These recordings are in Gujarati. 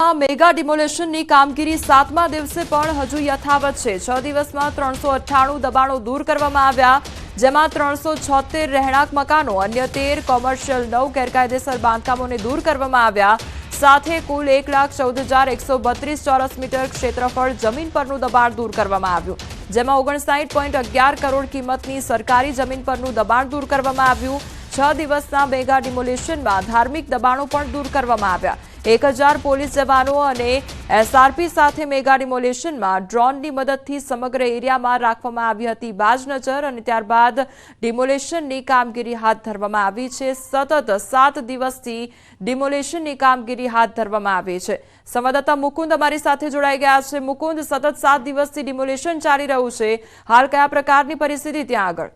સુરतમાં મેગા ડિમોલેશનની કામગીરી 7મા દિવસે પણ હજુ યથાવત છે। 6 દિવસમાં 398 દબાણો દૂર કરવામાં આવ્યા, જેમાં 376 રહેણાંક મકાનો, અન્ય 13 કોમર્શિયલ 9 ગેરકાયદેસર બાંધકામોને દૂર કરવામાં આવ્યા। સાથે કુલ 1,14,132 ચોરસ મીટર ક્ષેત્રફળ જમીન પરનું દબાણ દૂર કરવામાં આવ્યું, જેમાં 59.11 કરોડ કિંમતની સરકારી જમીન પરનું દબાણ દૂર કરવામાં આવ્યું। 6 દિવસના મેગા ડિમોલેશનમાં ધાર્મિક દબાણો પણ દૂર કરવામાં આવ્યા। 1000 પોલીસ જવાનો અને એસઆરપી સાથે મેગા ડિમોલેશનમાં ડ્રોનની મદદથી સમગ્ર એરિયામાં રાખવામાં આવી હતી બાજ નજર, અને ત્યારબાદ ડિમોલેશનની કામગીરી હાથ ધરવામાં આવી છે। સતત 7 દિવસથી ડિમોલેશનની કામગીરી હાથ ધરવામાં આવી છે। સંવાદદાતા મુકુંદ અમારી સાથે જોડાઈ ગયા છે। મુકુંદ, સતત 7 દિવસથી ડિમોલેશન ચાલી રહ્યું છે, હાલ કયા પ્રકારની પરિસ્થિતિ ત્યાં આગળ?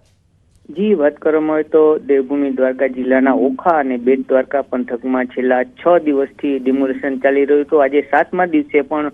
જી, વાત કરવામાં આવે તો દેવભૂમિ દ્વારકા જિલ્લાના ઓખા અને બેટ દ્વારકા પંથકમાં છેલ્લા 6 દિવસથી ડિમોલેશન ચાલી રહ્યું હતું। આજે 7મા દિવસે પણ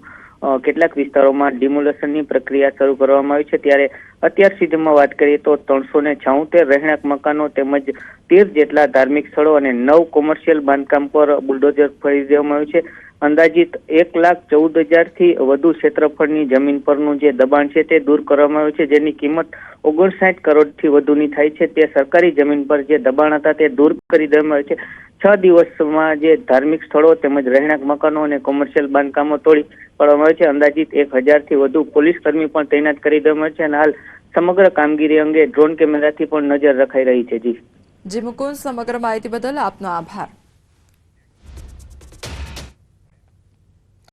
કેટલાક વિસ્તારોમાં ડિમોલેશનની પ્રક્રિયા શરૂ કરવામાં આવી છે। ત્યારે અત્યાર સુધીમાં વાત કરીએ તો 376 રહેણાંક મકાનો તેમજ 13 જેટલા ધાર્મિક સ્થળો અને 9 કોમર્શિયલ બાંધકામ પર બુલડોઝર ફેરવી દેવામાં આવ્યું છે। અંદાજિત 1,14,000 થી વધુ ક્ષેત્રફળની જમીન પરનું જે દબાણ છે તે દૂર કરવામાં આવ્યું છે, જેની કિંમત 59 કરોડથી વધુની થાય છે। તે સરકારી જમીન પર જે દબાણ હતા તે દૂર કરી દેવામાં આવ્યું છે। 6 દિવસમાં જે ધાર્મિક સ્થળો તેમજ રહેણાંક મકાનો અને કોમર્શિયલ બાંધકામો તોડી પાડવામાં આવ્યું છે। અંદાજિત 1000 થી વધુ પોલીસ કર્મી પણ તૈનાત કરી દેવામાં આવ્યા છે, અને હાલ સમગ્ર કામગીરી અંગે ડ્રોન કેમેરાથી પણ નજર રખાઈ રહી છે। જી મુકુંદ, સમગ્ર માહિતી બદલ આપનો આભાર।